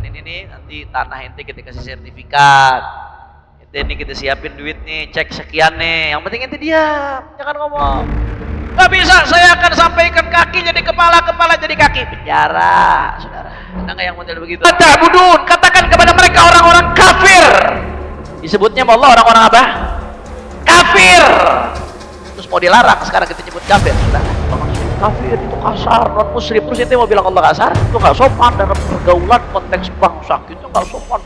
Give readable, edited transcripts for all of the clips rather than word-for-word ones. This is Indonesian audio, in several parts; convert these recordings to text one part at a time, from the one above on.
dengan ini nih, nanti tanah ente kita kasih sertifikat. Ente ini kita siapin duit nih, cek sekian nih. Yang penting ente diam, jangan ngomong. Gak bisa, saya akan sampaikan kaki jadi kepala, kepala jadi kaki. Penjara, saudara. Ada nggak yang model begitu? Ta'budun, katakan kepada mereka orang-orang kafir. Disebutnya Allah orang-orang apa? Kafir. Terus mau dilarang sekarang kita nyebut kafir, saudara. Kafir itu kasar, non muslim. Terus ente mau bilang Allah kasar? Itu nggak sopan dalam pergaulan konteks bangsa. Itu nggak sopan.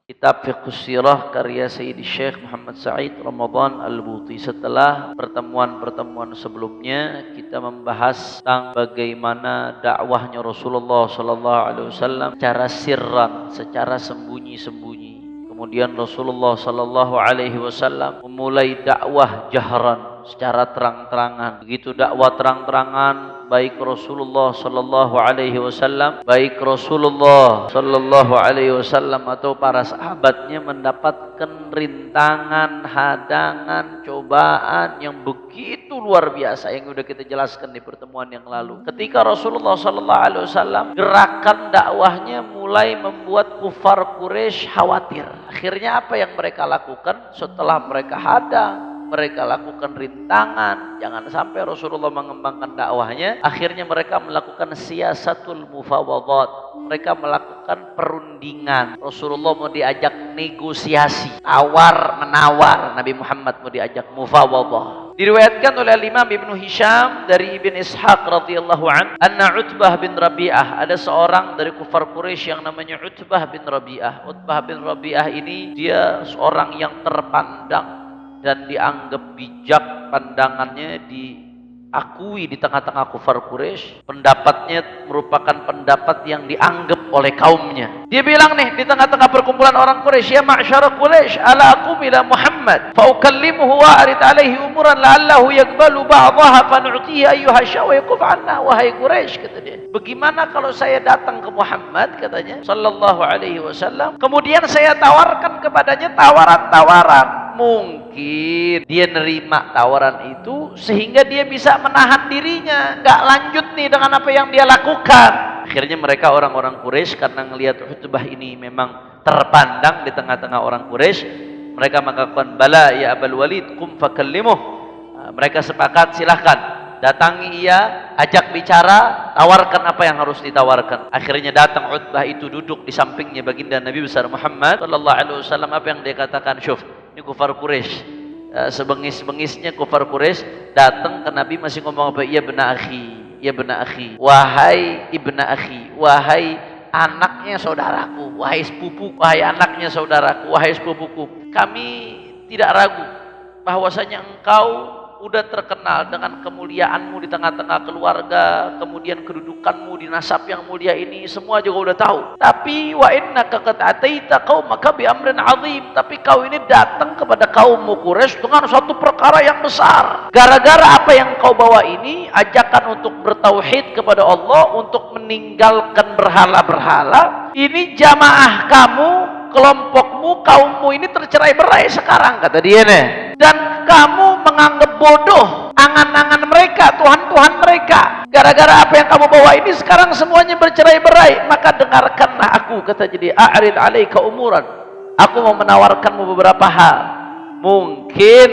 Kitab Fiqhus Sirah karya Sayyidi Syekh Muhammad Sa'id Ramadan Al-Buti. Setelah pertemuan-pertemuan sebelumnya kita membahas tentang bagaimana dakwahnya Rasulullah sallallahu alaihi wasallam secara sirran, secara sembunyi-sembunyi. Kemudian Rasulullah sallallahu alaihi wasallam memulai dakwah jahran, secara terang-terangan. Begitu dakwah terang-terangan, baik Rasulullah sallallahu alaihi wasallam, baik Rasulullah sallallahu alaihi wasallam atau para sahabatnya mendapatkan rintangan, hadangan, cobaan yang begitu luar biasa yang sudah kita jelaskan di pertemuan yang lalu. Ketika Rasulullah sallallahu alaihi wasallam gerakan dakwahnya mulai membuat kufar Quraisy khawatir. Akhirnya apa yang mereka lakukan setelah mereka hadang, mereka lakukan rintangan, jangan sampai Rasulullah mengembangkan dakwahnya. Akhirnya mereka melakukan siyasatul mufawadat, mereka melakukan perundingan. Rasulullah mau diajak negosiasi, tawar menawar. Nabi Muhammad mau diajak mufawadah. Diriwayatkan oleh Imam Ibnu Hisham dari Ibn Ishaq radhiyallahu an, anna Utbah bin Rabi'ah, ada seorang dari kufar Quraisy yang namanya Utbah bin Rabi'ah. Utbah bin Rabi'ah ini dia seorang yang terpandang dan dianggap bijak, pandangannya diakui di tengah-tengah kufar Quraisy. Pendapatnya merupakan pendapat yang dianggap oleh kaumnya. Dia bilang nih di tengah-tengah perkumpulan orang Quraisy, ya ma'syara Quraisy, ala aqum ila Muhammad fa ukallimuhu wa arid alaihi umuran la'allahu yaqbalu ba'daha fa nu'tihi ayyuha syaw yakuf anna. Wahai Quraisy, kata dia, bagaimana kalau saya datang ke Muhammad, katanya sallallahu alaihi wasallam, kemudian saya tawarkan kepadanya tawaran-tawaran. Mungkin dia nerima tawaran itu sehingga dia bisa menahan dirinya, nggak lanjut nih dengan apa yang dia lakukan. Akhirnya mereka orang-orang Quraisy karena ngelihat Utbah ini memang terpandang di tengah-tengah orang Quraisy, mereka mengatakan bala ya Abul Walid kum fakallimuh. Mereka sepakat, silahkan datangi ia, ajak bicara, tawarkan apa yang harus ditawarkan. Akhirnya datang Utbah itu, duduk di sampingnya baginda Nabi besar Muhammad sallallahu alaihi wasallam. Apa yang dia katakan? Syuf, ini kufar Quraisy, sebengis-bengisnya kufar Quraisy datang ke Nabi masih ngomong apa? Ya bena akhi, ya bena akhi, wahai ibna akhi, wahai anaknya saudaraku, wahai sepupu, wahai anaknya saudaraku, wahai sepupuku. Kami tidak ragu bahwasanya engkau udah terkenal dengan kemuliaanmu di tengah-tengah keluarga, kemudian kedudukanmu di nasab yang mulia ini, semua juga udah tahu. Tapi wa innaka qad ataita qaumaka bi amrin azim, tapi kau ini datang kepada kaummu Quraisy dengan suatu perkara yang besar. Gara-gara apa yang kau bawa ini, ajakan untuk bertauhid kepada Allah, untuk meninggalkan berhala-berhala, ini jamaah kamu, kelompokmu, kaummu ini tercerai-berai sekarang, kata dia nih. Dan kamu menganggap bodoh angan-angan mereka, Tuhan-Tuhan mereka. Gara-gara apa yang kamu bawa ini sekarang semuanya bercerai-berai. Maka dengarkanlah aku, kata jadi, a'rid alaika umuran. Aku mau menawarkanmu beberapa hal. Mungkin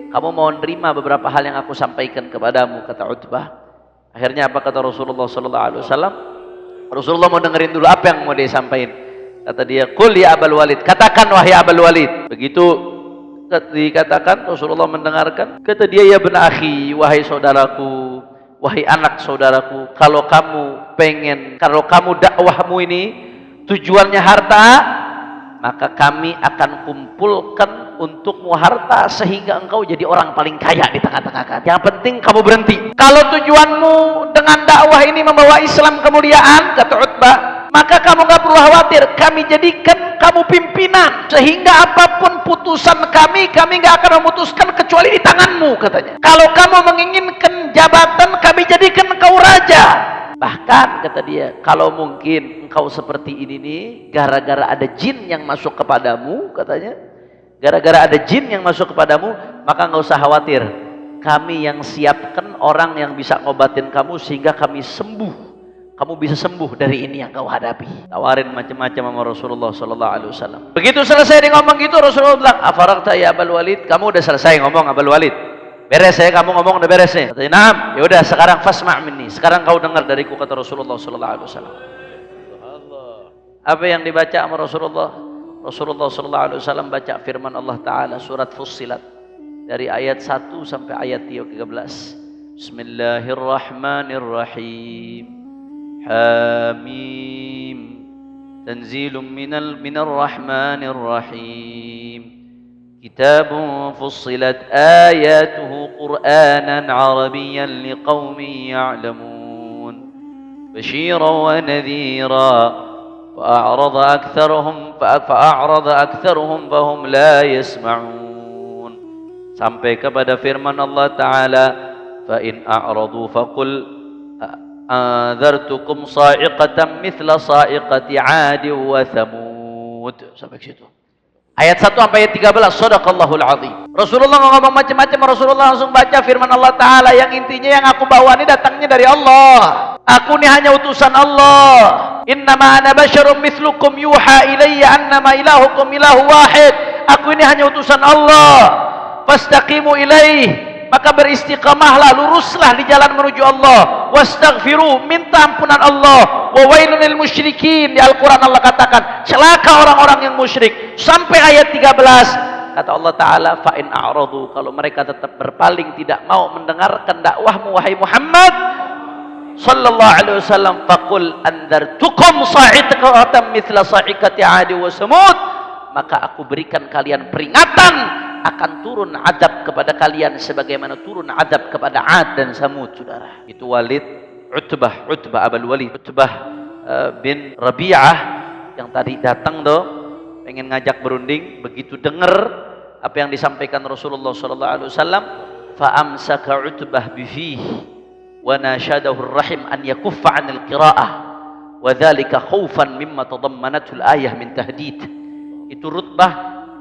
kamu mau menerima beberapa hal yang aku sampaikan kepadamu, kata Utbah. Akhirnya apa kata Rasulullah sallallahu alaihi wasallam? Rasulullah mau dengerin dulu apa yang mau dia sampaikan. Kata dia, qul ya Abul Walid, katakan wahai Abul Walid. Begitu dikatakan, Rasulullah mendengarkan. Kata dia, ya bena akhi, wahai saudaraku, wahai anak saudaraku, kalau kamu dakwahmu ini tujuannya harta, maka kami akan kumpulkan untukmu harta sehingga engkau jadi orang paling kaya di tengah-tengah kami. Yang penting kamu berhenti. Kalau tujuanmu dengan dakwah ini membawa Islam kemuliaan, kata Utbah, maka kamu gak perlu khawatir, kami jadikan kamu pimpinan, sehingga apapun putusan kami gak akan memutuskan kecuali di tanganmu, katanya. Kalau kamu menginginkan jabatan, kami jadikan engkau raja. Bahkan, kata dia, kalau mungkin engkau seperti ini nih, gara-gara ada jin yang masuk kepadamu, katanya, gara-gara ada jin yang masuk kepadamu, maka gak usah khawatir, kami yang siapkan orang yang bisa ngobatin kamu sehingga kami sembuh kamu bisa sembuh dari ini yang kau hadapi. Tawarin macam-macam sama Rasulullah sallallahu alaihi wasallam. Begitu selesai dia ngomong gitu, Rasulullah bilang, "Afaragta ya Abul Walid?" Kamu udah selesai ngomong Abul Walid? Beres ya, kamu ngomong udah beres nih. Katanya, "Naam." Ya udah, sekarang fasma' minni. Sekarang kau dengar dariku, kata Rasulullah sallallahu alaihi wasallam. Apa yang dibaca sama Rasulullah? Rasulullah sallallahu alaihi wasallam baca firman Allah taala surat Fussilat dari ayat 1 sampai ayat 13. Bismillahirrahmanirrahim. Hamim. Tanzilun minal rahmanir rahim. Kitabun fussilat ayatuhu Qur'anan Arabiyyan liqaumin ya'lamun. Basyiran wa nadhira. فأعرض أكثرهم فهم لا يسمعون. Sampai kepada firman Allah Ta'ala, فإن أعرضوا فقل أنذرتكم صاعقة مثل صاعقة عاد وثمود. Sampai ke situ. Ayat 1 sampai ayat 13. Shadaqallahul azim. Rasulullah ngomong macam-macam, Rasulullah langsung baca firman Allah Ta'ala yang intinya yang aku bawa ini datangnya dari Allah. Aku ini hanya utusan Allah. Innama ana basyarum mithlukum yuha ilayya annama ilahukum ilahu wahid. Aku ini hanya utusan Allah. Fastaqimu ilaih. Maka beristiqamahlah, luruslah di jalan menuju Allah. Wastaghfiru, minta ampunan Allah. Wa wailun lil musyrikin. Di Al-Quran Allah katakan, celaka orang-orang yang musyrik. Sampai ayat 13. Kata Allah Ta'ala, fa'in a'radu. Kalau mereka tetap berpaling, tidak mau mendengarkan dakwahmu, wahai Muhammad sallallahu alaihi wasallam, faqul andartukum sa'iqatan mithla sa'iqati 'ad wa samud. Maka aku berikan kalian peringatan akan turun azab kepada kalian sebagaimana turun azab kepada 'Ad dan Samud, saudara. Itu Walid Utbah Abul Walid Utbah bin Rabi'ah yang tadi datang tuh pengen ngajak berunding. Begitu dengar apa yang disampaikan Rasulullah sallallahu alaihi wasallam, fa amsaka Utbah bifihi wa nashadahu ar-rahim an yakuffa 'anil qira'ah wa dzalika khaufan mimma tadammanathu al-ayah min tahdid. Itu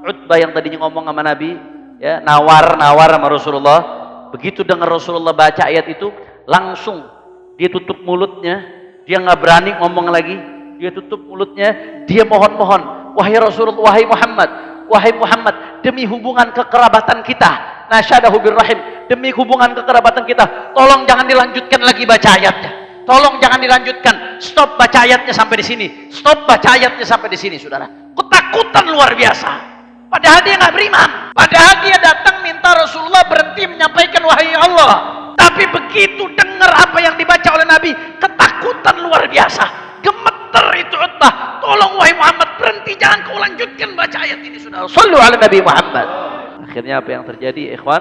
Utbah yang tadinya ngomong sama Nabi, ya, nawar sama Rasulullah. Begitu dengar Rasulullah baca ayat itu, langsung dia tutup mulutnya, dia nggak berani ngomong lagi, dia tutup mulutnya, dia mohon, wahai Rasulullah, wahai Muhammad, demi hubungan kekerabatan kita, nasyadahu birrahim, demi hubungan kekerabatan kita, tolong jangan dilanjutkan lagi baca ayatnya. Tolong jangan dilanjutkan. Stop baca ayatnya sampai di sini. Stop baca ayatnya sampai di sini, saudara. Ketakutan luar biasa. Padahal dia nggak beriman. Padahal dia datang minta Rasulullah berhenti menyampaikan wahyu Allah. Tapi begitu dengar apa yang dibaca oleh Nabi, ketakutan luar biasa. Gemeter itu Utbah. Tolong wahai Muhammad, berhenti, jangan kau lanjutkan baca ayat ini, saudara. Shallu ala Nabi Muhammad. Akhirnya apa yang terjadi, ikhwan?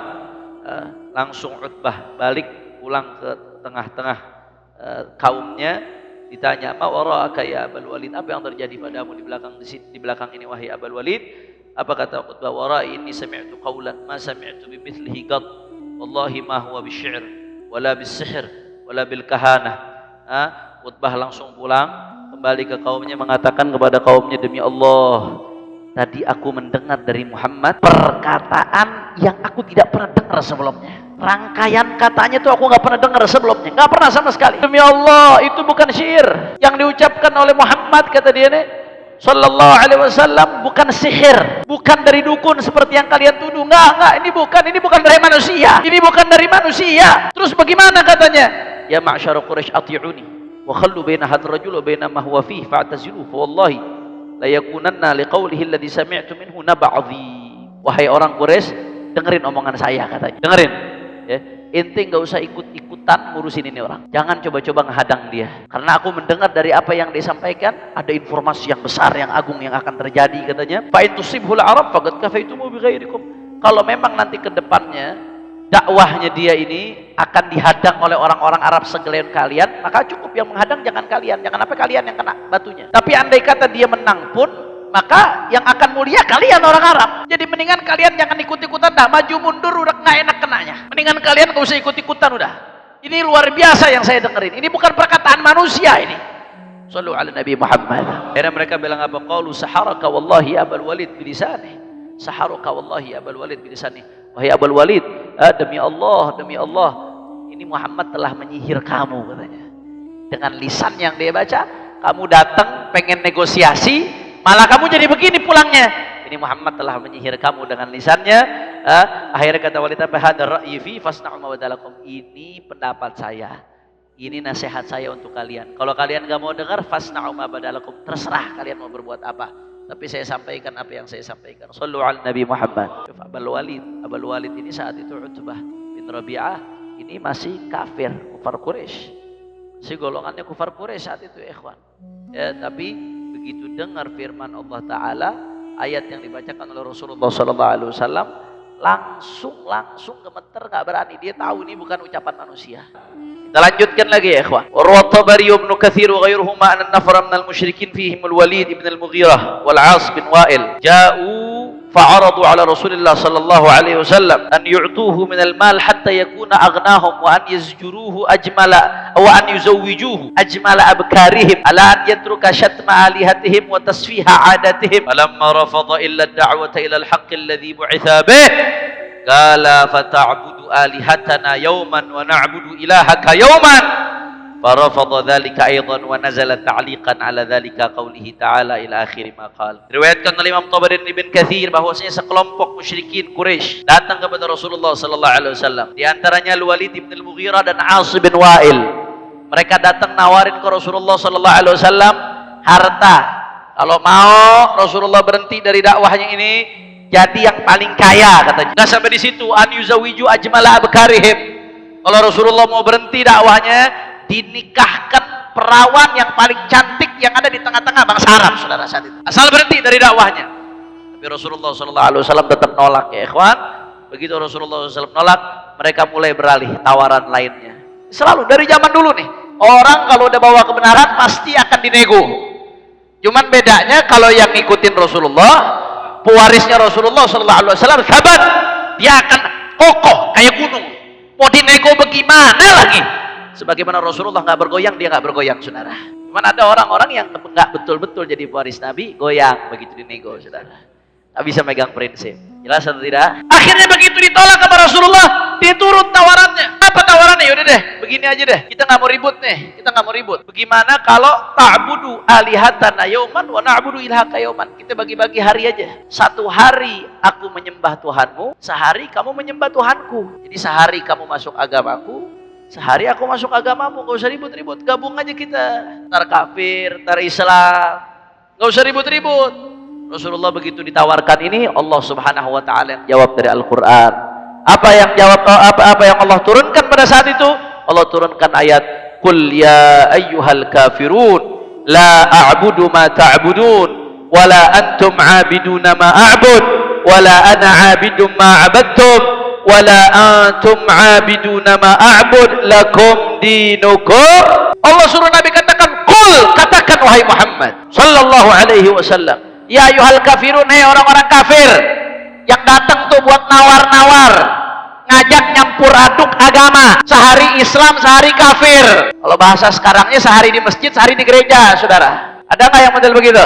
Langsung Utbah balik pulang ke tengah-tengah kaumnya, ditanya, ma wara'aka ya Abul Walid, apa yang terjadi padamu di belakang ini wahai Abul Walid? Apa kata Utbah? Wara'i inni sami'tu qawlan ma sami'tu bimithlihi qad wallahi ma huwa bisy'ir wala bisihr wala bil kahanah. Utbah langsung pulang kembali ke kaumnya, mengatakan kepada kaumnya, demi Allah, tadi aku mendengar dari Muhammad perkataan yang aku tidak pernah dengar sebelumnya. Rangkaian katanya tuh aku nggak pernah dengar sebelumnya, nggak pernah sama sekali. Demi Allah, itu bukan syair yang diucapkan oleh Muhammad, kata dia nih, sallallahu alaihi wasallam, bukan sihir, bukan dari dukun seperti yang kalian tuduh. Enggak, ini bukan dari manusia. Ini bukan dari manusia. Terus bagaimana katanya? Ya ma'syar Quraisy ati'uni wa khallu baina hadzal rajul wa baina ma huwa fihi fa'tazilu fa wallahi la yakunanna liqaulihi alladhi sami'tu minhu naba'dhi. Wahai orang Quraisy, dengerin omongan saya, katanya. Dengerin. Ya, ente nggak usah ikut-ikutan ngurusin ini orang. Jangan coba-coba menghadang dia. Karena aku mendengar dari apa yang disampaikan, ada informasi yang besar, yang agung yang akan terjadi, katanya. Fa in tusibhul arab faqad kafaitumu bighairikum. Kalau memang nanti ke depannya dakwahnya dia ini akan dihadang oleh orang-orang Arab sekalian kalian, maka cukup yang menghadang jangan kalian. Jangan apa kalian yang kena batunya. Tapi andai kata dia menang pun, maka yang akan mulia kalian orang Arab. Jadi mendingan kalian jangan ikut-ikutan dah, maju mundur udah nggak enak kenanya. Mendingan kalian nggak usah ikut-ikutan udah. Ini luar biasa yang saya dengerin. Ini bukan perkataan manusia ini. Shallu ala Nabi Muhammad. Akhirnya mereka bilang apa? Qalu saharaka wallahi Abul Walid bilisani. Saharaka wallahi Abul Walid bilisani. Wahai Abul Walid, demi Allah, ini Muhammad telah menyihir kamu, katanya. dengan lisan yang dia baca. Kamu datang pengen negosiasi, malah kamu jadi begini pulangnya. Ini Muhammad telah menyihir kamu dengan lisannya. Akhirnya kata wanita, "Hadar ra'yi fi fasna'u ma badalakum." Ini pendapat saya. Ini nasihat saya untuk kalian. Kalau kalian gak mau dengar, fasna'u ma badalakum. Terserah kalian mau berbuat apa. Tapi saya sampaikan apa yang saya sampaikan. Sallu ala Nabi Muhammad. Abul Walid ini saat itu Utbah bin Rabi'ah ini masih kafir, kufar Quraisy. Si golongannya kufar Quraisy saat itu, ikhwan. Ya, tapi begitu dengar firman Allah Ta'ala, ayat yang dibacakan oleh Rasulullah SAW, langsung gemeter, gak berani. Dia tahu ini bukan ucapan manusia. Kita lanjutkan lagi ya ikhwan. Wa Tabari Ibn Katsir wa ghairuhuma an nafara minal musyrikin fihim al-Walid ibn al-Mughirah wal 'As bin Wa'il ja'u fa'aradu ala Rasulillah sallallahu alaihi wasallam an yu'tuhu min al-mal hatta yakuna aghnahum wa an yazjuruhu ajmala wa an yuzawwijuhu ajmala abkarihim ala an yatruka shatma alihatihim wa tasfiha 'adatihim falamma rafada illa ad-da'wata ila al-haqq alladhi bu'itha bih qala fata'budu alihatana yawman wa na'budu ilahaka yawman farafadha dhalika aidan wa nazala ta'liqan ala dhalika qawlihi ta'ala ila akhir ma qala. Diriwayatkan oleh Imam Tabari Ibn Katsir bahwasanya sekelompok musyrikin Quraisy datang kepada Rasulullah sallallahu alaihi wasallam. Di antaranya Al-Walid ibn al-Mughirah dan 'As bin Wa'il. Mereka datang nawarin ke Rasulullah sallallahu alaihi wasallam harta. Kalau mau Rasulullah berhenti dari dakwahnya ini, jadi yang paling kaya katanya. Nah sampai di situ an yuzawiju ajmala abkarihim. Kalau Rasulullah mau berhenti dakwahnya, dinikahkan perawan yang paling cantik yang ada di tengah-tengah bangsa Arab, saudara, saat itu. Asal berhenti dari dakwahnya. Tapi Rasulullah SAW tetap nolak ya ikhwan. Begitu Rasulullah SAW nolak, mereka mulai beralih tawaran lainnya. Selalu dari zaman dulu nih, orang kalau udah bawa kebenaran pasti akan dinego. Cuman bedanya kalau yang ngikutin Rasulullah, pewarisnya Rasulullah SAW sahabat, dia akan kokoh kayak gunung. Mau dinego bagaimana lagi? Sebagaimana Rasulullah nggak bergoyang, dia nggak bergoyang, saudara. Cuman ada orang-orang yang nggak betul-betul jadi pewaris Nabi, goyang begitu dinego, saudara. Nggak bisa megang prinsip. Jelas atau tidak? Akhirnya begitu ditolak sama Rasulullah, dia turun tawarannya. Apa tawarannya? Yaudah deh, begini aja deh. Kita nggak mau ribut nih. Kita nggak mau ribut. Bagaimana kalau ta'budu alihatana yauman wa na'budu ilahaka yauman? Kita bagi-bagi hari aja. Satu hari aku menyembah Tuhanmu, sehari kamu menyembah Tuhanku. Jadi sehari kamu masuk agamaku, sehari aku masuk agamamu. Gak usah ribut-ribut. Gabung aja kita. Ntar kafir, ntar Islam. Gak usah ribut-ribut. Rasulullah begitu ditawarkan ini, Allah Subhanahu wa taala yang jawab dari Al-Qur'an. Apa yang Allah turunkan pada saat itu? Allah turunkan ayat, "Qul ya ayyuhal kafirun la a'budu ma ta'budun wa la antum 'abiduna ma a'bud wa la ana 'abidum ma 'abadtum wa la antum 'abiduna ma a'bud lakum dinukum." Allah suruh Nabi katakan, "Qul," katakan wahai Muhammad sallallahu alaihi wasallam, ya ayyuhal kafirun, hai orang-orang kafir yang datang tuh buat nawar-nawar, ngajak nyampur aduk agama, sehari Islam, sehari kafir. Kalau bahasa sekarangnya sehari di masjid, sehari di gereja, saudara. Ada nggak yang model begitu?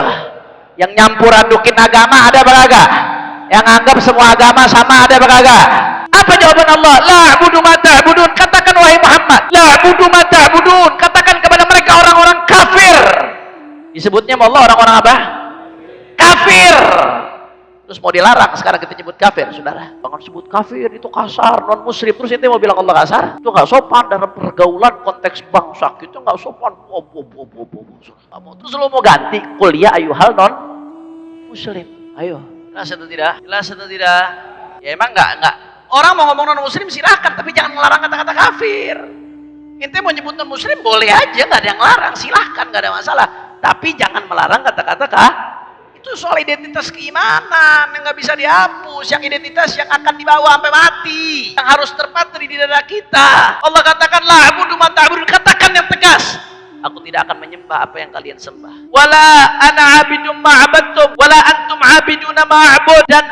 Yang nyampur adukin agama, ada apa kagak? Yang anggap semua agama sama, ada apa kagak? Apa jawaban Allah? La a'budu ma ta'budun. Katakan wahai Muhammad, la a'budu ma ta'budun. Katakan kepada mereka orang-orang kafir. Disebutnya Allah orang-orang apa? Kafir. Terus mau dilarang sekarang kita nyebut kafir, saudara. Jangan sebut kafir, itu kasar, non muslim. Terus itu mau bilang Allah kasar? Itu nggak sopan dalam pergaulan konteks bangsa kita, nggak sopan. Terus lo mau ganti kuliah ayuhal non muslim. Ayo, jelas atau tidak? Jelas atau tidak? Ya emang nggak. Orang mau ngomong non muslim silahkan, tapi jangan melarang kata-kata kafir. Ente mau nyebut non muslim boleh aja, nggak ada yang larang, silahkan, nggak ada masalah. Tapi jangan melarang kata-kata itu soal identitas keimanan yang nggak bisa dihapus, yang identitas yang akan dibawa sampai mati, yang harus terpatri di dada kita. Allah katakan la a'budu ma ta'budun, katakan yang tegas, aku tidak akan menyembah apa yang kalian sembah. Wala ana 'abidum ma 'abadtum wala antum 'abiduna ma a'bud, dan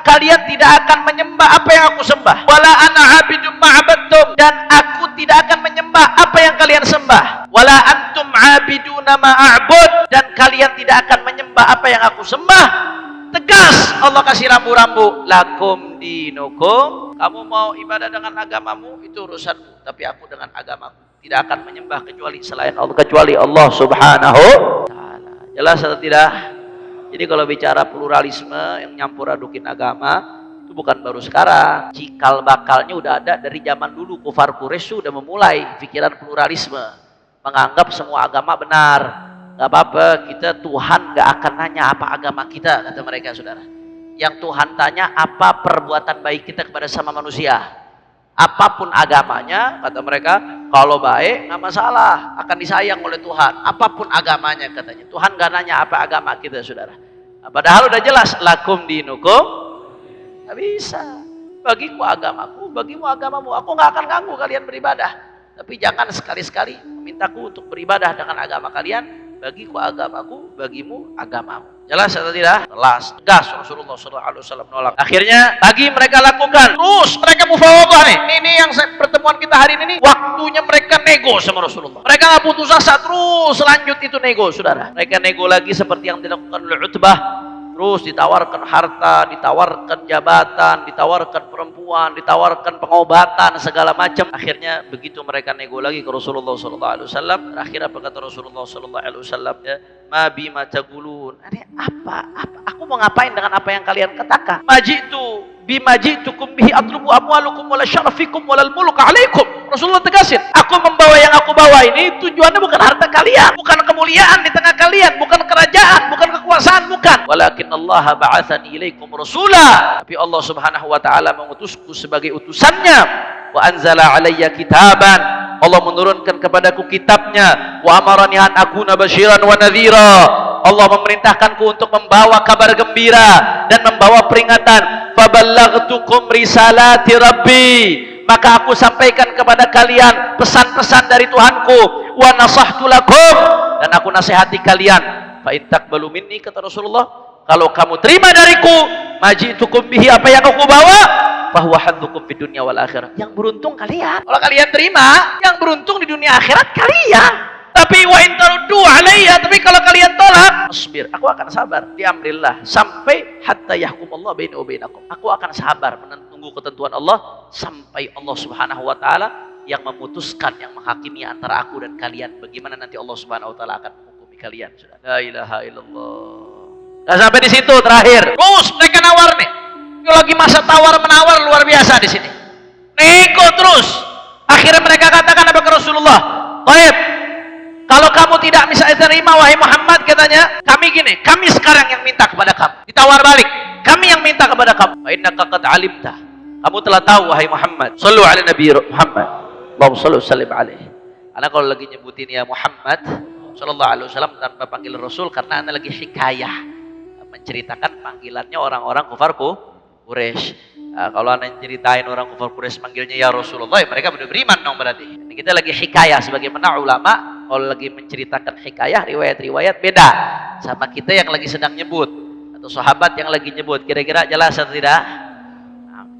kalian tidak akan menyembah apa yang aku sembah. Wala ana 'abidum ma 'abadtum, dan aku tidak akan menyembah apa yang kalian sembah. Wala antum 'abiduna ma a'bud, dan kalian tidak akan menyembah apa yang aku sembah. Tegas Allah kasih rambu-rambu, lakum dinukum. Kamu mau ibadah dengan agamamu, itu urusanmu, tapi aku dengan agamaku. tidak akan menyembah kecuali selain Allah, kecuali Allah Subhanahu wa taala. Jelas atau tidak? Jadi kalau bicara pluralisme yang nyampur adukin agama itu bukan baru sekarang. Cikal bakalnya udah ada dari zaman dulu. Kufar Quraisy sudah memulai pikiran pluralisme, menganggap semua agama benar. Gak apa-apa, kita Tuhan gak akan nanya apa agama kita, kata mereka, saudara. Yang Tuhan tanya apa perbuatan baik kita kepada sama manusia. Apapun agamanya, kata mereka, kalau baik nggak masalah, akan disayang oleh Tuhan. Apapun agamanya, katanya. Tuhan gak nanya apa agama kita, saudara. Padahal udah jelas, lakum dinukum, gak bisa. Bagiku agamaku, bagimu agamamu. Aku gak akan ganggu kalian beribadah. Tapi jangan sekali-sekali memintaku untuk beribadah dengan agama kalian. Bagiku agamaku, bagimu agamamu. Jelas atau tidak? Jelas. Tegas Rasulullah SAW menolak. Akhirnya bagi mereka lakukan. Terus mereka mufawadah nih. Ini yang pertemuan kita hari ini. Waktunya mereka nego sama Rasulullah. Mereka nggak putus asa, terus lanjut itu nego, saudara. Mereka nego lagi seperti yang dilakukan oleh Utbah. Terus ditawarkan harta, ditawarkan jabatan, ditawarkan perempuan, ditawarkan pengobatan, segala macam. Akhirnya begitu mereka nego lagi ke Rasulullah SAW. Terakhir apa kata Rasulullah SAW? Ya, ma bima taqulun. Apa? Aku mau ngapain dengan apa yang kalian katakan? Majitu bima jitukum bihi atlubu amwalukum wala syarafikum walal muluk alaikum. Rasulullah tegasin, aku membawa yang aku bawa ini tujuannya bukan harta kalian, bukan kemuliaan di tengah kalian, bukan kerajaan, bukan kekuasaan, bukan. Walakin Allah ba'atsani ilaikum rasula. Tapi Allah Subhanahu wa taala mengutusku sebagai utusannya. Wa anzala alayya kitaban. Allah menurunkan kepadaku kitabnya. Wa amarani an akuna basyiran wa nadhira. Allah memerintahkanku untuk membawa kabar gembira dan membawa peringatan. Faballaghtukum risalati rabbi. Maka aku sampaikan kepada kalian pesan-pesan dari Tuhanku. Wa nasahtu lakum, dan aku nasihati kalian. Fa in taqbalu minni, kata Rasulullah, kalau kamu terima dariku majitukum bihi, apa yang aku bawa, fahuwa hadzukum fid dunya wal akhirah. Yang beruntung kalian. Kalau kalian terima, yang beruntung di dunia akhirat kalian. Tapi wa in taruddu alayya, tapi kalau kalian tolak, asbir, aku akan sabar di amrillah sampai hatta yahkumallahu baina wa bainakum. Aku akan sabar menunggu ketentuan Allah sampai Allah Subhanahu wa taala yang memutuskan, yang menghakimi antara aku dan kalian. Bagaimana nanti Allah Subhanahu wa taala akan menghukumi kalian. La ilaha illallah. Nah, sampai di situ terakhir. Terus mereka nawar nih. Ini lagi masa tawar menawar luar biasa di sini. Nego terus. Akhirnya mereka katakan apa ke Rasulullah? Baik. Kalau kamu tidak bisa terima, wahai Muhammad, katanya, kami gini, kami sekarang yang minta kepada kamu. Ditawar balik, kami yang minta kepada kamu. Fa innaka qad alimta. Kamu telah tahu, wahai Muhammad. Shallu ala Nabi Muhammad. Allahumma shalli wa sallim alaihi. Karena kalau lagi nyebutin ya Muhammad sallallahu alaihi wasallam tanpa panggil Rasul, karena anda lagi hikayah, menceritakan panggilannya orang-orang kufar Quraisy. Kalau anda ceritain orang kufar Quraisy manggilnya ya Rasulullah, ya mereka benar beriman dong berarti. Ini kita lagi hikayah, sebagaimana ulama kalau lagi menceritakan hikayah, riwayat-riwayat beda sama kita yang lagi sedang nyebut, atau sahabat yang lagi nyebut. Kira-kira jelas atau tidak?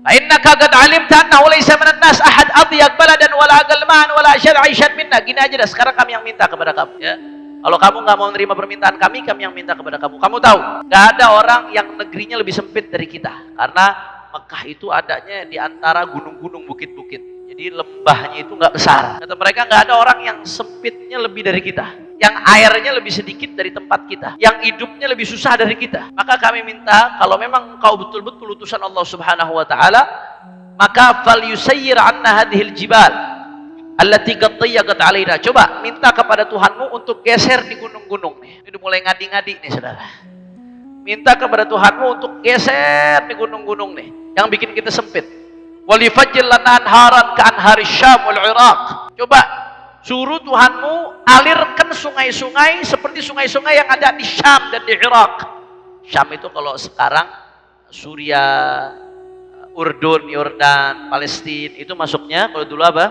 Fa innaka qad alimta annahu laysa minan nas ahad adyaq baladan wala agalman wala ashad aishan minna. Gini aja dah, sekarang kami yang minta kepada kamu, ya. Kalau kamu nggak mau menerima permintaan kami yang minta kepada kamu. Kamu tahu, nggak ada orang yang negerinya lebih sempit dari kita, karena Mekah itu adanya di antara gunung-gunung, bukit-bukit. Jadi lembahnya itu nggak besar. Kata mereka, nggak ada orang yang sempitnya lebih dari kita, yang airnya lebih sedikit dari tempat kita, yang hidupnya lebih susah dari kita. Maka kami minta, kalau memang kau betul-betul utusan Allah Subhanahu wa taala, maka fal yusayyir anna hadhil jibal allati qad tayyaqat alaina. Coba minta kepada Tuhanmu untuk geser di gunung-gunung nih. Ini mulai ngadi-ngadi nih, saudara. Minta kepada Tuhanmu untuk geser di gunung-gunung nih, yang bikin kita sempit. Walifajjil lana anharan ka anhari Syam wal Iraq. Coba suruh Tuhanmu alirkan sungai-sungai seperti sungai-sungai yang ada di Syam dan di Irak. Syam itu kalau sekarang Suriah, Urdun, Yordan, Palestina, itu masuknya kalau dulu apa?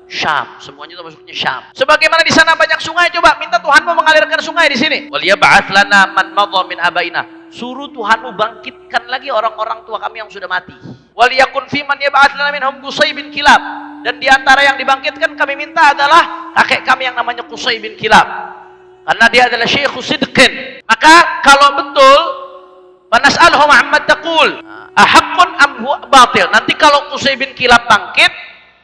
Syam. Semuanya itu masuknya Syam. Sebagaimana di sana banyak sungai, coba minta Tuhanmu mengalirkan sungai di sini. Waliyab'ats lana man madha min abaina. Suruh Tuhanmu bangkitkan lagi orang-orang tua kami yang sudah mati. Waliyakun fi man yab'ats lana minhum Qusay bin Kilab. Dan di antara yang dibangkitkan kami minta adalah kakek kami yang namanya Qusay bin Kilab. Karena dia adalah syekh sidqin. Maka kalau betul, fanas'alhu Muhammad taqul, ahaqqun am huwa batil. Nanti kalau Qusay bin Kilab bangkit,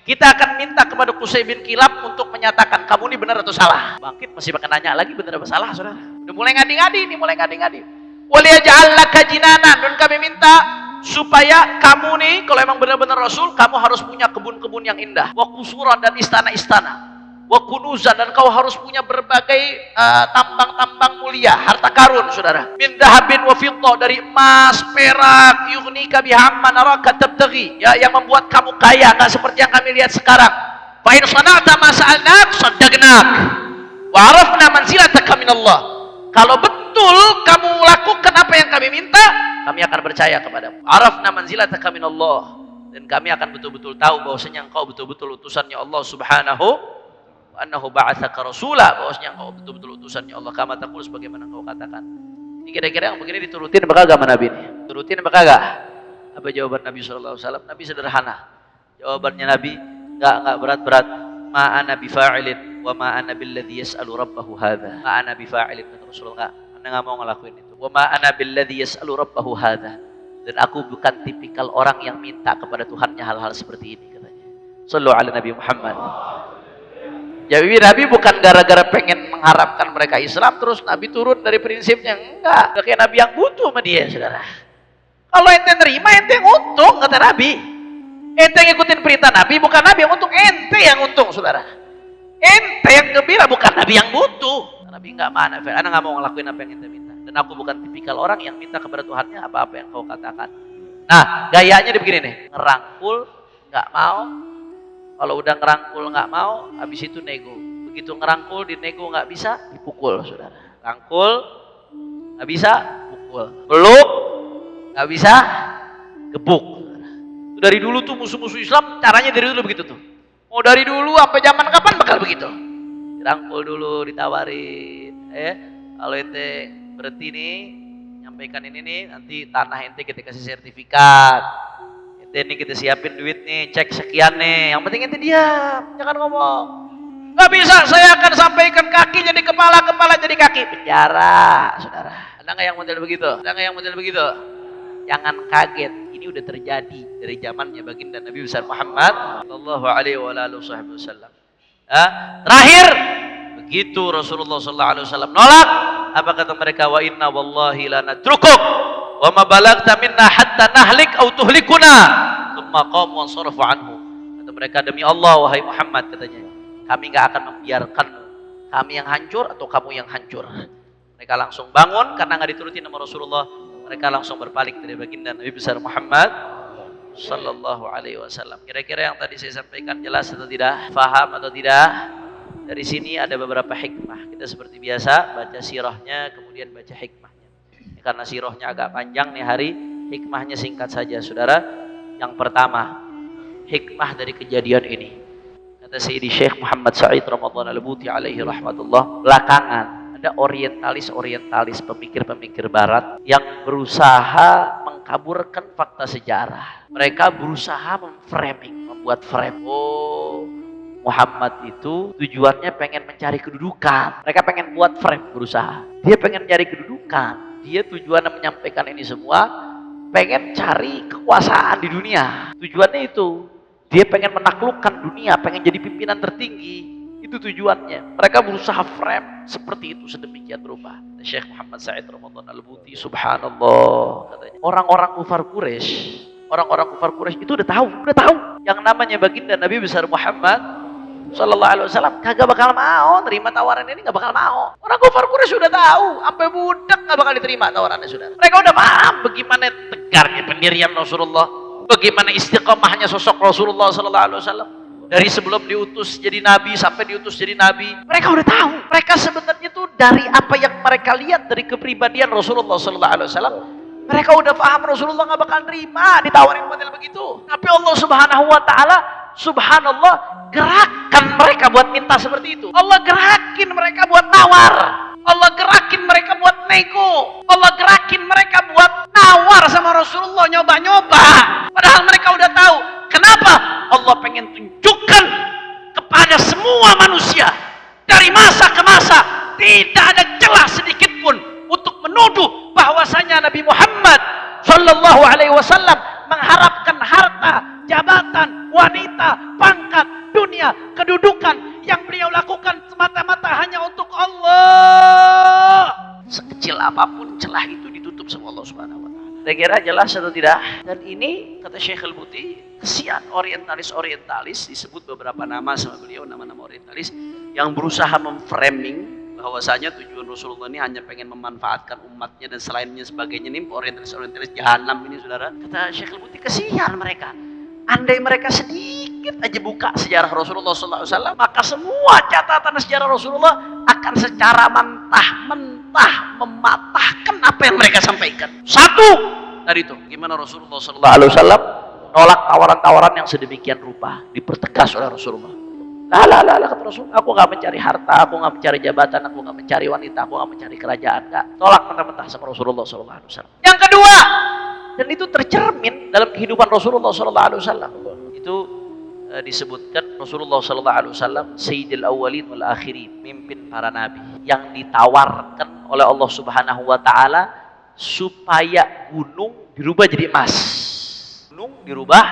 Kita akan minta kepada Qusay bin Kilab untuk menyatakan kamu ini benar atau salah. Bangkit masih bakal nanya lagi benar atau salah, saudara. Udah mulai ngadi-ngadi nih, mulai ngadi-ngadi. Waliyaj'allaka jinanan, dan kami minta supaya kamu nih kalau emang benar-benar Rasul, kamu harus punya kebun-kebun yang indah, wa qusuran dan istana-istana, wa kunuzan, dan kau harus punya berbagai tambang-tambang mulia, harta karun, saudara. Min dahabin wa fiddah, dari emas, perak, yughnika biha amman araka tabtaghi, ya, yang membuat kamu kaya, enggak seperti yang kami lihat sekarang. Fa in sana'ta ma sa'alnak saddaqnak wa 'arafna manzilataka minallah. Kalau betul kamu lakukan apa yang kami minta, kami akan percaya kepadamu. Arafna manzilataka minallah, dan kami akan betul-betul tahu bahwasanya engkau betul-betul utusannya Allah Subhanahu wa annahu ba'atsaka rasula, bahwasanya engkau betul-betul utusannya Allah, kama taqul, sebagaimana engkau katakan. Ini kira-kira yang begini diturutin apa kagak sama Nabi ini? Turutin apa kagak? Apa jawaban Nabi sallallahu alaihi wasallam? Nabi sederhana. Jawabannya Nabi enggak berat-berat. Ma ana bifa'ilin wa ma ana billadzi yas'alu rabbahu hadza. Ma ana bifa'ilin, kata Rasulullah, enggak mau ngelakuin itu. Wa ma ana billadzi yas'alu rabbahu hadza. Dan aku bukan tipikal orang yang minta kepada Tuhannya hal-hal seperti ini, katanya. Shallu ala Nabi Muhammad. Jadi Nabi bukan gara-gara pengen mengharapkan mereka Islam terus Nabi turun dari prinsipnya, enggak. Kayak Nabi yang butuh sama dia, saudara. Kalau ente nerima, ente yang untung, kata Nabi. Ente ngikutin perintah Nabi, bukan Nabi yang untung, ente yang untung, saudara. Ente yang gembira, bukan Nabi yang butuh. Nabi enggak mana, Anda enggak mau ngelakuin apa yang ente minta. Dan aku bukan tipikal orang yang minta kepada Tuhannya apa-apa yang kau katakan. Nah, gayanya dia begini nih, ngerangkul enggak mau. Kalau udah ngerangkul enggak mau, habis itu nego. Begitu ngerangkul, dinego enggak bisa, dipukul, saudara. Rangkul enggak bisa, pukul. Peluk enggak bisa, gebuk. Dari dulu tuh musuh-musuh Islam caranya dari dulu begitu tuh. Mau dari dulu sampai zaman kapan bakal begitu. Dirangkul dulu, ditawarin. Kalau ente berhenti nih, nyampaikan ini nih, nanti tanah ente kita kasih sertifikat. Ente nih kita siapin duit nih, cek sekian nih. Yang penting ente diam, jangan ngomong. Gak bisa, saya akan sampaikan kaki jadi kepala, kepala jadi kaki. Penjara, saudara. Ada nggak yang model begitu? Ada nggak yang model begitu? Jangan kaget, ini udah terjadi dari zamannya baginda Nabi besar Muhammad sallallahu alaihi wasallam. Terakhir, begitu Rasulullah sallallahu alaihi wasallam nolak, apa kata mereka? Wa inna wallahi la natrukuk wa ma balagta minna hatta nahlik aw tuhlikuna. Tsumma qamu wa sarafu anhu. Kata mereka, demi Allah wahai Muhammad, katanya, kami enggak akan membiarkanmu, kami yang hancur atau kamu yang hancur. Mereka langsung bangun karena enggak dituruti nama Rasulullah. Mereka langsung berpaling dari baginda Nabi besar Muhammad sallallahu alaihi wasallam. Kira-kira yang tadi saya sampaikan jelas atau tidak? Faham atau tidak? Dari sini ada beberapa hikmah. Kita seperti biasa baca sirahnya, kemudian baca hikmahnya. Karena sirahnya agak panjang nih hari, hikmahnya singkat saja, saudara. Yang pertama, hikmah dari kejadian ini. Kata Sayyidi Syekh Muhammad Sa'id Ramadhan Al-Buti alaihi rahmatullah, belakangan ada orientalis, pemikir-pemikir barat yang berusaha mengkaburkan fakta sejarah. Mereka berusaha membuat frame. Oh, Muhammad itu tujuannya pengen mencari kedudukan. Mereka pengen buat frame, berusaha. Dia pengen mencari kedudukan. Dia tujuannya menyampaikan ini semua, pengen cari kekuasaan di dunia. Tujuannya itu. Dia pengen menaklukkan dunia, pengen jadi pimpinan tertinggi. Itu tujuannya. Mereka berusaha frame seperti itu sedemikian rupa. Syekh Muhammad Sa'id Ramadhan Al-Buti, subhanallah, katanya, orang-orang kufar Quraisy itu udah tahu yang namanya baginda Nabi besar Muhammad sallallahu alaihi wasallam kagak bakal mau terima tawaran ini, nggak bakal mau. Orang kufar Quraisy sudah tahu, sampai budak nggak bakal diterima tawarannya, saudara. Mereka udah paham bagaimana tegarnya pendirian Rasulullah, bagaimana istiqomahnya sosok Rasulullah sallallahu alaihi wasallam. Dari sebelum diutus jadi nabi sampai diutus jadi nabi, mereka udah tahu. Mereka sebenarnya tuh dari apa yang mereka lihat dari kepribadian Rasulullah sallallahu alaihi wasallam, mereka udah paham Rasulullah nggak bakal terima ditawarin model begitu. Tapi Allah Subhanahu wa taala, subhanallah, gerakkan mereka buat minta seperti itu. Allah gerakin mereka buat nawar. Allah gerakin mereka buat nego. Allah gerakin mereka buat nawar sama Rasulullah, nyoba-nyoba. Padahal mereka udah tahu. Kenapa? Allah pengen tunjukkan kepada semua manusia dari masa ke masa, tidak ada celah sedikit pun untuk menuduh bahwasanya Nabi Muhammad sallallahu alaihi wasallam mengharapkan harta, jabatan, wanita, pangkat, apapun celah itu ditutup sama Allah Subhanahu wa taala. Saya kira jelas atau tidak? Dan ini kata Syekh Al-Buti, kesian orientalis disebut beberapa nama sama beliau, nama-nama orientalis yang berusaha memframing bahwasanya tujuan Rasulullah ini hanya pengen memanfaatkan umatnya dan selainnya sebagainya. Ini orientalis jahanam ini, saudara. Kata Syekh Al-Buti, kesian mereka. Andai mereka sedikit aja buka sejarah Rasulullah SAW, maka semua catatan sejarah Rasulullah akan secara mentah-mentah mematahkan apa yang mereka sampaikan. Satu dari itu, gimana Rasulullah SAW nolak tawaran-tawaran yang sedemikian rupa, dipertegas oleh Rasulullah. Lah, kata Rasul, aku gak mencari harta, aku gak mencari jabatan, aku gak mencari wanita, aku gak mencari kerajaan, gak. Tolak mentah-mentah sama Rasulullah SAW. Yang kedua, dan itu tercermin dalam kehidupan Rasulullah SAW. Itu disebutkan Rasulullah SAW Sayyidil Awwalin wal Akhirin, mimpin para nabi, yang ditawarkan oleh Allah Subhanahu wa taala supaya gunung dirubah jadi emas. Gunung dirubah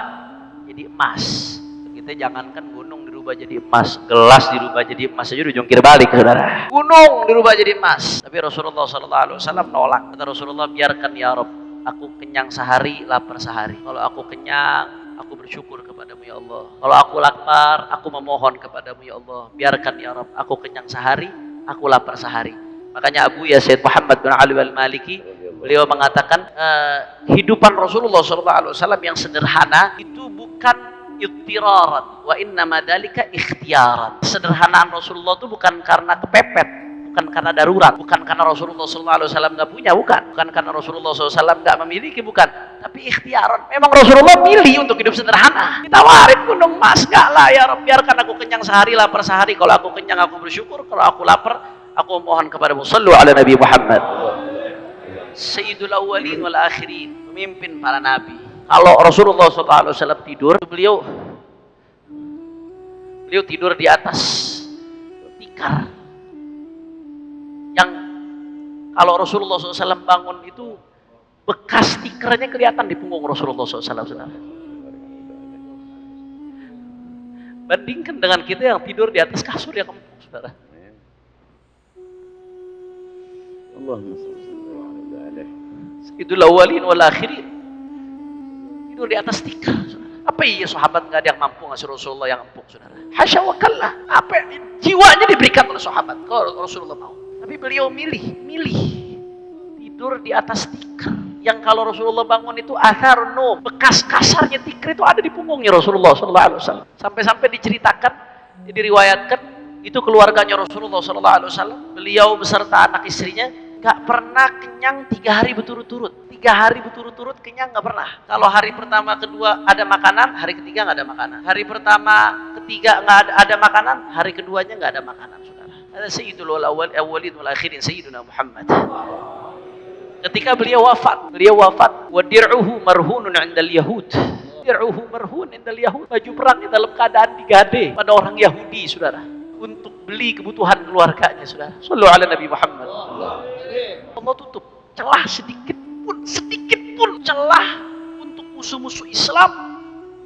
jadi emas. Kita jangankan gunung dirubah jadi emas, gelas dirubah jadi emas aja udah jungkir balik, saudara. Gunung dirubah jadi emas. Tapi Rasulullah SAW nolak. Kata Rasulullah, biarkan ya Rabb, aku kenyang sehari, lapar sehari. Kalau aku kenyang, aku bersyukur kepadamu ya Allah. Kalau aku lapar, aku memohon kepadamu ya Allah. Biarkan ya Rabb, aku kenyang sehari, aku lapar sehari. Makanya Abu ya Sayyid Muhammad bin Ali al-Maliki, beliau mengatakan kehidupan Rasulullah SAW yang sederhana itu bukan ittiraran, wa innama dzalika ikhtiyaran. Sederhanaan Rasulullah itu bukan karena kepepet, bukan karena darurat, bukan karena Rasulullah SAW nggak punya, bukan karena Rasulullah SAW nggak memiliki, bukan, tapi ikhtiaran. Memang Rasulullah milih untuk hidup sederhana. Ditawarin gunung emas, nggak lah ya Rabb, biarkan aku kenyang sehari, lapar sehari. Kalau aku kenyang aku bersyukur, kalau aku lapar aku mohon kepadamu. Shallu ala Nabi Muhammad, Sayyidul Awwalin wal Akhirin, pemimpin para nabi. Kalau Rasulullah SAW tidur, beliau tidur di atas tikar. Yang kalau Rasulullah SAW bangun itu bekas tikernya kelihatan di punggung Rasulullah SAW. Bandingkan dengan kita yang tidur di atas kasur yang empuk, saudara. Sayyidul Awwalin wal Akhirin tidur di atas tikar, saudara. Apa iya sahabat nggak ada yang mampu ngasih Rasulullah yang empuk, saudara? Hasya wa kallah. Apa jiwanya diberikan oleh sahabat kalau Rasulullah mau. Tapi beliau milih tidur di atas tikar yang kalau Rasulullah bangun itu athar no, bekas kasarnya tikar itu ada di punggungnya Rasulullah SAW. Sampai-sampai diceritakan, diriwayatkan itu keluarganya Rasulullah SAW, beliau beserta anak istrinya nggak pernah kenyang 3 hari berturut-turut. 3 hari berturut-turut kenyang nggak pernah. Kalau hari pertama, kedua ada makanan, hari ketiga nggak ada makanan. Hari pertama, ketiga nggak ada makanan, hari keduanya nggak ada makanan, saudara. Ada Sayyidul Awwalin wal Akhirin, Sayyiduna Muhammad. Ketika beliau wafat, wa dir'uhu marhunun 'indal yahud. Dir'uhu marhun 'indal yahud. Baju perangnya dalam keadaan digade pada orang Yahudi, saudara, untuk beli kebutuhan keluarganya, saudara. Shallu ala Nabi Muhammad. Allah tutup celah sedikit pun celah untuk musuh-musuh Islam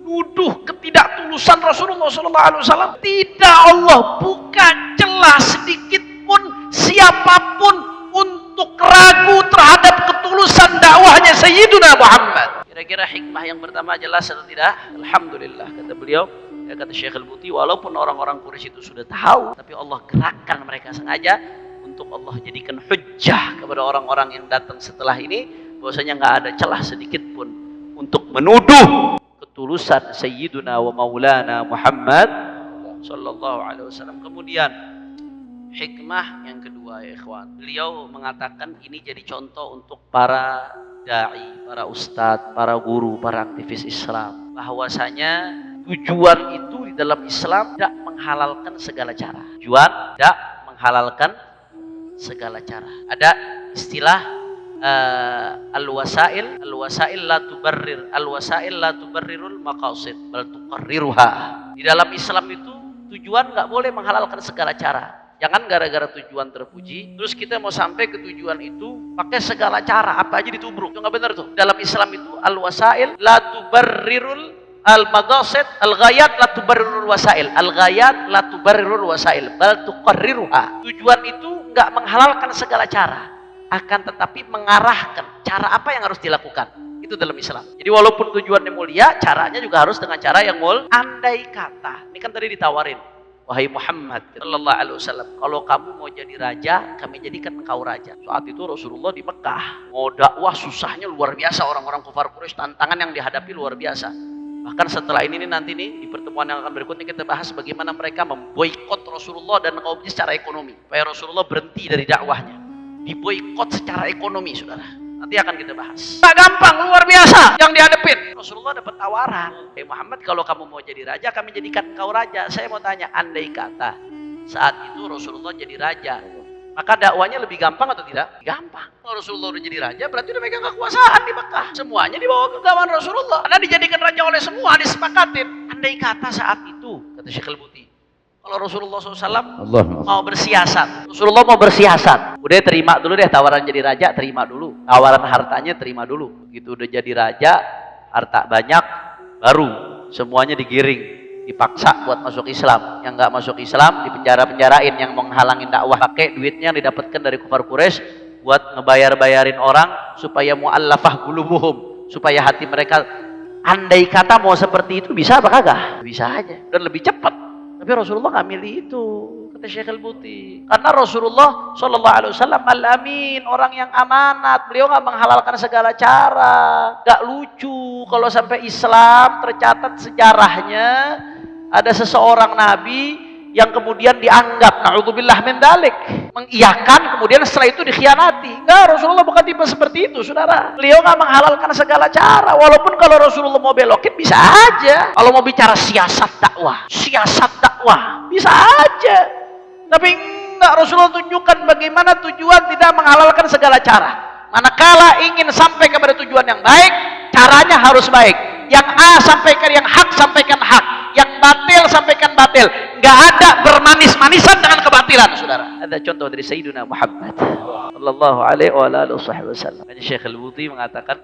nuduh ketidaktulusan Rasulullah SAW. Tidak, Allah buka celah sedikit pun siapapun untuk ragu terhadap ketulusan dakwahnya Sayyiduna Muhammad. Kira-kira hikmah yang pertama jelas atau tidak? Alhamdulillah, kata beliau. Ya, kata Syekh Al-Buti, walaupun orang-orang Quraisy itu sudah tahu, tapi Allah gerakkan mereka sengaja untuk Allah jadikan hujjah kepada orang-orang yang datang setelah ini, bahwasanya nggak ada celah sedikit pun untuk menuduh ketulusan Sayyiduna wa Maulana Muhammad Sallallahu Alaihi Wasallam. Kemudian hikmah yang kedua, ya ikhwan, beliau mengatakan ini jadi contoh untuk para dai, para ustadz, para guru, para aktivis Islam, bahwasanya tujuan itu di dalam Islam tidak menghalalkan segala cara. Tujuan tidak menghalalkan segala cara. Ada istilah al-wasail la tubarrirul maqasid bal tuqarriruha. Di dalam Islam itu tujuan nggak boleh menghalalkan segala cara. Jangan gara-gara tujuan terpuji terus kita mau sampai ke tujuan itu pakai segala cara, apa aja ditubruk. Itu nggak benar tuh. Dalam Islam itu al-wasail la tubarrirul al-maqasid, al-ghayat la tubarrirul wasail. Al-ghayat la tubarrirul wasail bal tuqarriruha. Tujuan itu nggak menghalalkan segala cara. akan tetapi mengarahkan cara apa yang harus dilakukan. Itu dalam Islam. Jadi walaupun tujuannya mulia, caranya juga harus dengan cara yang mulia. Andai kata, ini kan tadi ditawarin, wahai Muhammad sallallahu alaihi wasallam, kalau kamu mau jadi raja, kami jadikan engkau raja. Saat itu Rasulullah di Mekah, mau dakwah susahnya luar biasa, orang-orang kufar Quraisy, tantangan yang dihadapi luar biasa. Bahkan setelah ini nanti nih, di pertemuan yang akan berikutnya kita bahas bagaimana mereka memboikot Rasulullah dan kaumnya secara ekonomi, supaya Rasulullah berhenti dari dakwahnya. Diboikot secara ekonomi, saudara. Nanti akan kita bahas. Tak gampang, luar biasa yang dihadapin. Rasulullah dapat tawaran. Muhammad, kalau kamu mau jadi raja, kami jadikan engkau raja. Saya mau tanya, andai kata saat itu Rasulullah jadi raja, maka dakwanya lebih gampang atau tidak? Gampang. Kalau Rasulullah udah jadi raja, berarti udah megang kekuasaan di Mekah. Semuanya dibawa ke genggaman Rasulullah. Karena dijadikan raja oleh semua, disepakatin. Andai kata saat itu, kata Syekh Al-Buti, kalau Rasulullah SAW mau bersiasat, Rasulullah mau bersiasat, udah terima dulu deh tawaran jadi raja, terima dulu. Tawaran hartanya terima dulu. Gitu udah jadi raja, harta banyak, baru semuanya digiring, dipaksa buat masuk Islam. Yang nggak masuk Islam dipenjara-penjarain, yang menghalangin dakwah pakai duitnya yang didapatkan dari kufar Quraisy buat ngebayar-bayarin orang supaya mu'allafah qulubuhum, supaya hati mereka. Andai kata mau seperti itu, bisa apa kagak? Bisa aja, dan lebih cepat. Tapi Rasulullah nggak milih itu, kata Syekh Al-Buti. Karena Rasulullah Shallallahu Alaihi Wasallam al-amin, orang yang amanat. Beliau nggak menghalalkan segala cara. Nggak lucu kalau sampai Islam tercatat sejarahnya ada seseorang Nabi yang kemudian dianggap na'udzubillah min dzalik, mengiyakan, kemudian setelah itu dikhianati. Enggak, Rasulullah bukan tipe seperti itu, saudara. Beliau nggak menghalalkan segala cara. Walaupun kalau Rasulullah mau belokin bisa aja. Kalau mau bicara siasat dakwah bisa aja. Tapi enggak, Rasulullah tunjukkan bagaimana tujuan tidak menghalalkan segala cara. Manakala ingin sampai kepada tujuan yang baik, caranya harus baik. Yang A sampaikan yang hak, sampaikan hak. Yang batil sampaikan batil. Nggak ada bermanis-manisan dengan kebatilan, saudara. Ada contoh dari Sayyidina Muhammad sallallahu alaihi wasallam. Syekh Al-Buti mengatakan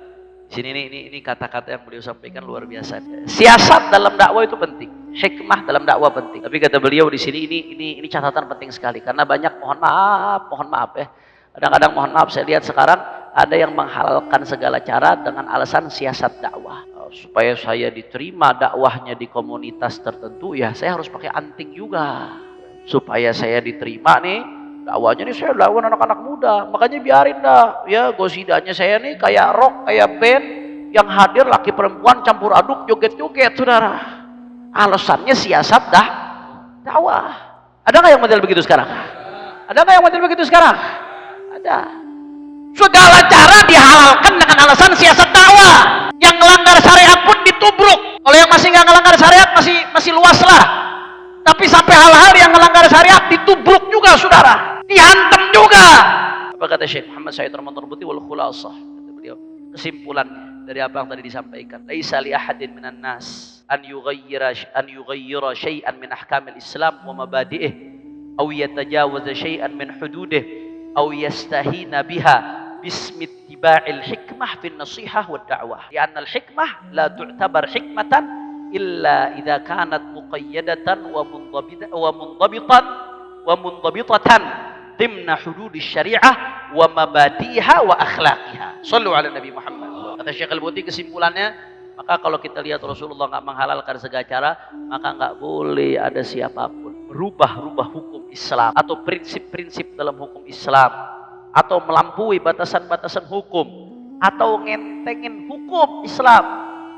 di sini ini kata-kata yang beliau sampaikan luar biasa. Siasat dalam dakwah itu penting, hikmah dalam dakwah penting. Tapi kata beliau di sini ini catatan penting sekali, karena banyak mohon maaf ya. Kadang-kadang mohon maaf saya lihat sekarang ada yang menghalalkan segala cara dengan alasan siasat dakwah. Supaya saya diterima dakwahnya di komunitas tertentu, ya saya harus pakai anting juga. Supaya saya diterima nih, dakwahnya nih saya lawan anak-anak muda. Makanya biarin dah, ya gosidanya saya nih kayak rock, kayak band yang hadir laki perempuan campur aduk, joget-joget, saudara. Alasannya siasat dakwah. Ada nggak yang model begitu sekarang? Ada nggak yang model begitu sekarang? Ada. Segala cara dihalalkan dengan alasan siasat dakwah. Yang melanggar syariat pun ditubruk. Kalau yang masih nggak melanggar syariat masih luas lah. Tapi sampai hal-hal yang melanggar syariat ditubruk juga, saudara. Dihantam juga. Apa kata Syekh Muhammad Said Rahman Al-Buti wal khulasah? Kata beliau, kesimpulannya dari apa yang tadi disampaikan. Laisa li ahadin minan nas an yughayyira syai'an min ahkamil Islam wa mabadi'ih aw yatajawaza syai'an min hududih aw yastahina biha bismi ittiba'il hikmah fin nasihah wad da'wah. Li'anna al-hikmah la tu'tabar hikmatan illa idza kanat muqayyadatan wa mundabitatan dimna hududis syariah wa mabadi'iha wa akhlaqiha. Shallu ala Nabi Muhammad. Kata Syekh Al-Buti kesimpulannya, maka kalau kita lihat Rasulullah enggak menghalalkan segala cara, maka enggak boleh ada siapapun merubah hukum Islam atau prinsip-prinsip dalam hukum Islam, atau melampaui batasan-batasan hukum, atau ngentengin hukum Islam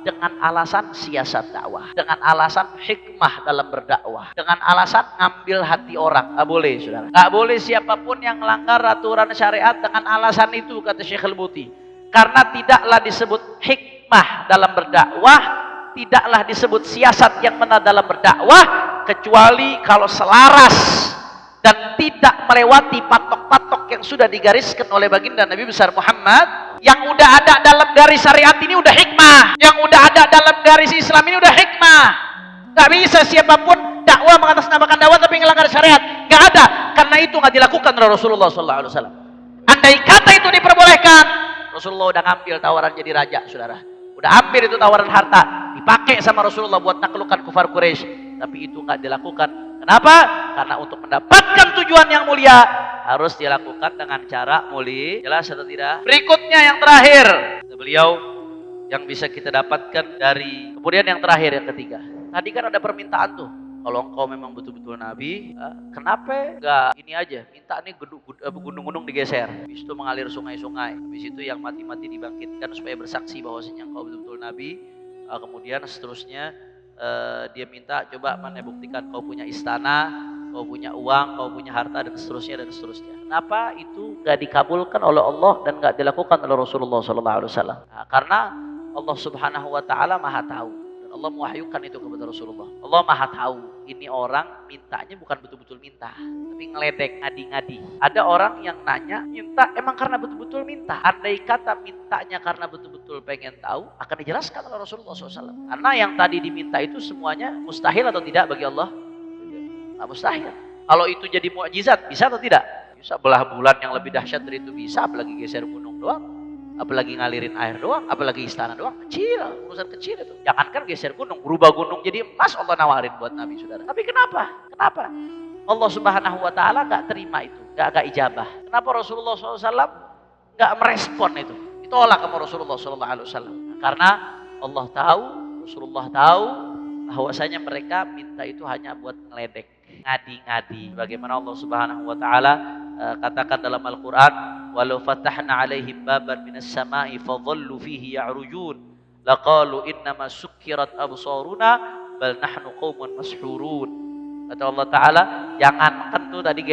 dengan alasan siasat dakwah, dengan alasan hikmah dalam berdakwah, dengan alasan ngambil hati orang. Nggak boleh, saudara. Nggak boleh siapapun yang melanggar aturan syariat dengan alasan itu, kata Syekh Al-Buti. Karena tidaklah disebut hikmah dalam berdakwah, tidaklah disebut siasat yang benar dalam berdakwah, kecuali kalau selaras dan tidak melewati patok-patok yang sudah digariskan oleh baginda Nabi besar Muhammad. Yang udah ada dalam garis syariat ini udah hikmah, yang udah ada dalam garis Islam ini udah hikmah. Gak bisa siapapun dakwah mengatasnamakan dakwah tapi ngelanggar syariat, gak ada. Karena itu gak dilakukan oleh Rasulullah SAW. Andai kata itu diperbolehkan, Rasulullah udah ngambil tawaran jadi raja, saudara. Udah ambil itu tawaran harta, dipakai sama Rasulullah buat naklukkan kufar Quraisy. Tapi itu nggak dilakukan. Kenapa? Karena untuk mendapatkan tujuan yang mulia harus dilakukan dengan cara mulia. Jelas atau tidak? Berikutnya yang terakhir, beliau yang bisa kita dapatkan dari kemudian yang terakhir yang ketiga. Tadi kan ada permintaan tuh. Kalau engkau memang betul-betul nabi, kenapa enggak ini aja? Minta nih gunung-gunung digeser. Habis itu mengalir sungai-sungai. Habis itu yang mati-mati dibangkitkan supaya bersaksi bahwasanya engkau betul-betul nabi. Kemudian seterusnya dia minta coba mana buktikan kau punya istana, kau punya uang, kau punya harta dan seterusnya dan seterusnya. Kenapa itu enggak dikabulkan oleh Allah dan enggak dilakukan oleh Rasulullah SAW? Karena Allah Subhanahu wa taala Maha tahu. Allah mewahyukan itu kepada Rasulullah. Allah Maha tahu ini orang mintanya bukan betul-betul minta, tapi ngeledek, ngadi-ngadi. Ada orang yang nanya minta emang karena betul-betul minta. Andai kata mintanya karena betul-betul pengen tahu, akan dijelaskan oleh Rasulullah SAW. Karena yang tadi diminta itu semuanya mustahil atau tidak bagi Allah? Tidak. Mustahil. Kalau itu jadi mukjizat, bisa atau tidak? Bisa. Belah bulan yang lebih dahsyat dari itu bisa, apalagi geser gunung doang. Apalagi ngalirin air doang, apalagi istana doang, kecil, urusan kecil itu. Jangankan geser gunung, berubah gunung jadi emas Allah nawarin buat Nabi saudara. Tapi kenapa? Allah Subhanahu wa taala enggak terima itu, enggak ijabah. Kenapa Rasulullah SAW enggak merespon itu? Ditolak sama Rasulullah SAW. Karena Allah tahu, Rasulullah tahu bahwasanya mereka minta itu hanya buat ngeledek, ngadi-ngadi. Bagaimana Allah Subhanahu wa taala katakan dalam Al-Qur'an, walau fatahna alaihim baban minas sama'i fadhallu fihi ya'rujun laqalu innama sukkirat absaruna bal nahnu qaumun mashhurun. Kata Allah taala, jangankan tuh tadi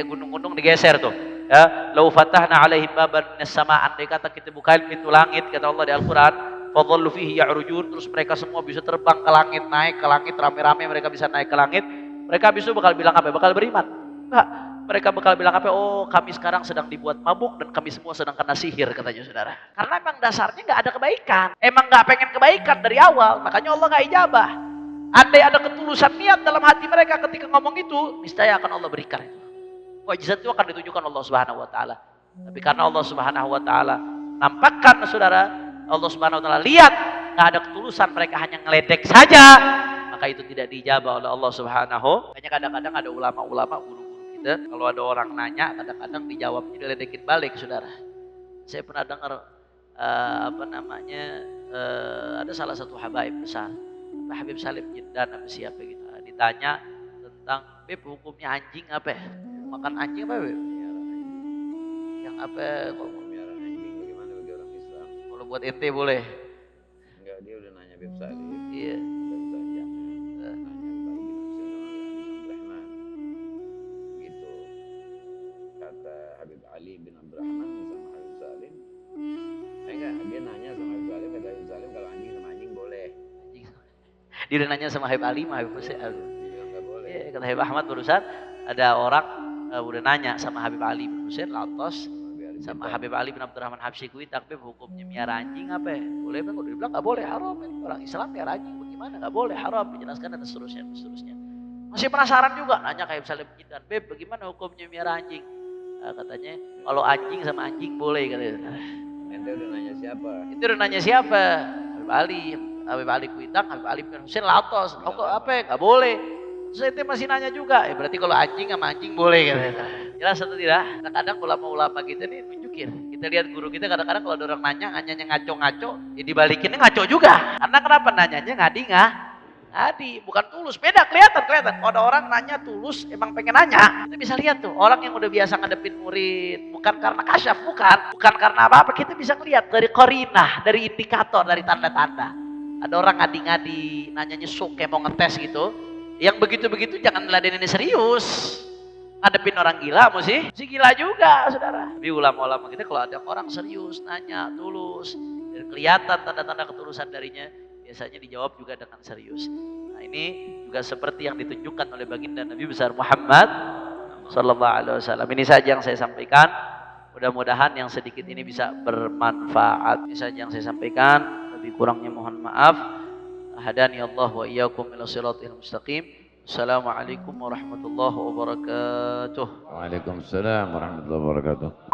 gunung-gunung digeser tuh. Ya, lau fatahna alaihim baban minas sama', andai kata kita bukain pintu langit, kata Allah di Al-Qur'an, fadhallu fihi ya'rujun, terus mereka semua bisa terbang ke langit, naik ke langit rame-rame, mereka bisa naik ke langit. Mereka habis itu bakal bilang apa? Bakal beriman? Enggak. Mereka bakal bilang apa? Oh, kami sekarang sedang dibuat mabuk dan kami semua sedang kena sihir, katanya saudara. Karena emang dasarnya nggak ada kebaikan. Emang nggak pengen kebaikan dari awal. Makanya Allah nggak ijabah. Andai ada ketulusan niat dalam hati mereka ketika ngomong itu, niscaya akan Allah berikan itu. Mukjizat itu akan ditunjukkan Allah Subhanahu wa taala. Tapi karena Allah Subhanahu wa taala nampakkan saudara, Allah Subhanahu wa taala lihat nggak ada ketulusan, mereka hanya ngeledek saja, maka itu tidak diijabah oleh Allah Subhanahu. Makanya kadang-kadang ada ulama-ulama kalau ada orang nanya, kadang-kadang dijawabnya diledekin balik, saudara. Saya pernah dengar ada salah satu habaib besar, Habib Salim Jindan apa siapa gitu. Ditanya tentang, Beb, hukumnya anjing apa? Makan anjing apa, Beb? Yang apa? Kalau Miara anjing bagaimana bagi orang Islam? Kalau buat ente boleh. Enggak, dia udah nanya Habib Salim. Iya. Habib Ali bin Abdurrahman sama Habib Salim. Dia nanya sama Habib Salim, kata Habib Salim kalau anjing sama anjing boleh. Dia udah nanya sama Habib Ali, sama Habib Hussein. Dia bilang nggak boleh. Iya, kata Habib Ahmad barusan ada orang udah nanya sama Habib Ali bin Hussein Lantos sama Habib Ali bin Abdurrahman Habsyi Kuitak, Beb, hukumnya miara anjing apa? Boleh bang? Udah dibilang nggak boleh, haram. Orang Islam miara anjing bagaimana? Nggak boleh, haram. Dijelaskan dan seterusnya. Masih penasaran juga nanya ke Habib Salim Jindan, Beb, bagaimana hukumnya miara anjing? Katanya kalau anjing sama anjing boleh, katanya. Ente udah nanya siapa? Itu udah nanya siapa? Habib Ali Kuitang, Habib Ali bin Hussein Latos. Apa? Nggak boleh. Terus ente masih nanya juga. Berarti kalau anjing sama anjing boleh, katanya. Jelas atau tidak? Kadang-kadang ulama-ulama kita nih nunjukin. Kita lihat guru kita kadang-kadang kalau ada orang nanyanya ngaco-ngaco, ya dibalikinnya ngaco juga. Karena kenapa nanyanya ngadi, bukan tulus. Beda, kelihatan. Kalau ada orang nanya tulus, emang pengen nanya, kita bisa lihat tuh. Orang yang udah biasa ngadepin murid, bukan karena kasyaf, bukan karena apa-apa. Kita bisa lihat dari korinah, dari indikator, dari tanda-tanda. Ada orang ngadi-ngadi, nanyanya sok kayak mau ngetes gitu. Yang begitu-begitu jangan ngeladenin serius. Ngadepin orang gila, mesti gila juga, saudara. Tapi ulama-ulama kita kalau ada orang serius, nanya, tulus, dan kelihatan tanda-tanda ketulusan darinya, biasanya dijawab juga dengan serius. Nah, ini juga seperti yang ditunjukkan oleh baginda Nabi besar Muhammad sallallahu alaihi wasallam. Ini saja yang saya sampaikan. Mudah-mudahan yang sedikit ini bisa bermanfaat. Ini saja yang saya sampaikan. Lebih kurangnya mohon maaf. Hadani Allah wa iyyakum ila shiratal mustaqim. Assalamualaikum warahmatullahi wabarakatuh. Waalaikumsalam warahmatullahi wabarakatuh.